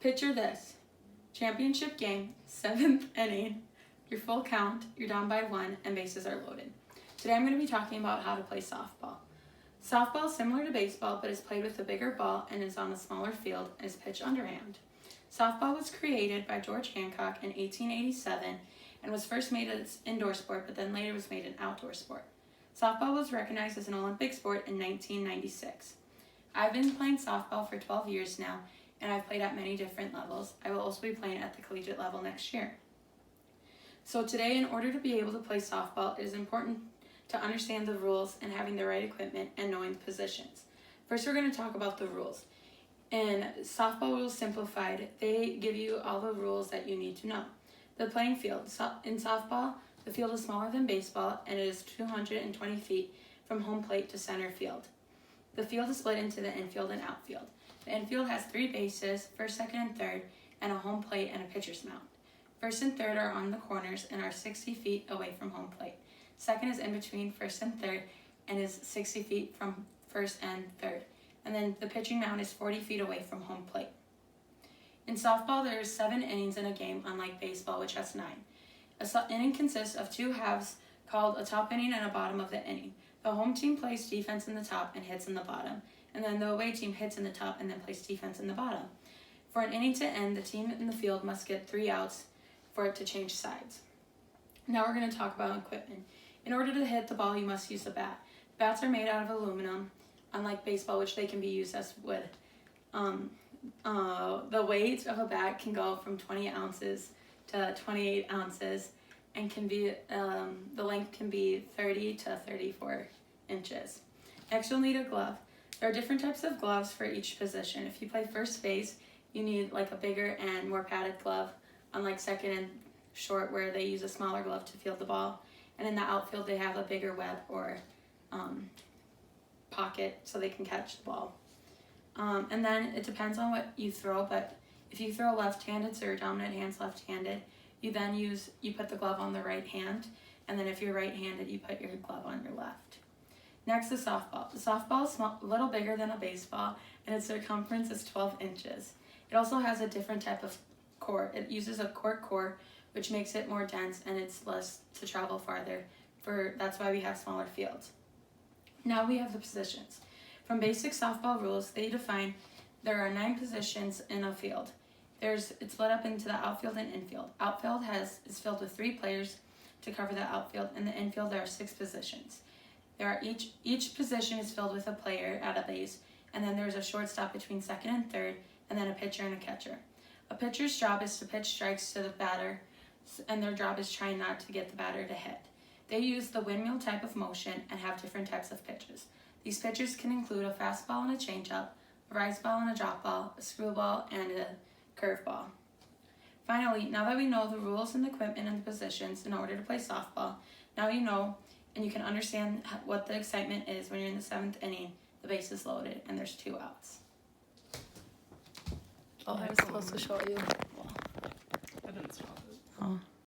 Picture this. Championship game, 7th inning, your full count, you're down by 1, and bases are loaded. Today I'm going to be talking about how to play softball. Softball is similar to baseball, but is played with a bigger ball and is on a smaller field and is pitched underhand. Softball was created by George Hancock in 1887 and was first made as an indoor sport, but then later was made an outdoor sport. Softball was recognized as an Olympic sport in 1996. I've been playing softball for 12 years now, and I've played at many different levels. I will also be playing at the collegiate level next year. So today, in order to be able to play softball, it is important to understand the rules and having the right equipment and knowing the positions. First, we're going to talk about the rules. In Softball Rules Simplified, they give you all the rules that you need to know. The playing field. In softball, the field is smaller than baseball, and it is 220 feet from home plate to center field. The field is split into the infield and outfield. The infield has 3 bases, first, second, and third, and a home plate and a pitcher's mound. First and third are on the corners and are 60 feet away from home plate. Second is in between first and third and is 60 feet from first and third. And then the pitching mound is 40 feet away from home plate. In softball, there are 7 innings in a game, unlike baseball, which has 9. An inning consists of 2 halves called a top inning and a bottom of the inning. The home team plays defense in the top and hits in the bottom, and then the away team hits in the top and then plays defense in the bottom. For an inning to end, the team in the field must get 3 outs for it to change sides. Now we're going to talk about equipment. In order to hit the ball, you must use a bat. Bats are made out of aluminum, unlike baseball, which they can be used as wood. The weight of a bat can go from 20 ounces to 28 ounces, and can be the length can be 30 to 34 inches. Next, you'll need a glove. There are different types of gloves for each position. If you play first base, you need like a bigger and more padded glove, unlike second and short, where they use a smaller glove to field the ball. And in the outfield, they have a bigger web or pocket so they can catch the ball. And then it depends on what you throw, but if you throw left-handed, so your dominant hand's left-handed, you put the glove on the right hand, and then if you're right-handed, you put your glove on your left. Next is softball. The softball is a little bigger than a baseball, and its circumference is 12 inches. It also has a different type of core. It uses a cork core, which makes it more dense, and it's less to travel farther. That's why we have smaller fields. Now we have the positions. From basic softball rules, they define there are 9 positions in a field. It's split up into the outfield and infield. Outfield is filled with 3 players to cover the outfield. In the infield, there are 6 positions. Each position is filled with a player at a base, and then there's a shortstop between second and third, and then a pitcher and a catcher. A pitcher's job is to pitch strikes to the batter, and their job is trying not to get the batter to hit. They use the windmill type of motion and have different types of pitches. These pitches can include a fastball and a changeup, a rise ball and a drop ball, a screwball, and a curveball. Finally, now that we know the rules and the equipment and the positions in order to play softball, now you know and you can understand what the excitement is when you're in the 7th inning, the base is loaded, and there's 2 outs. Oh, I was supposed to show you. I didn't stop it. Oh.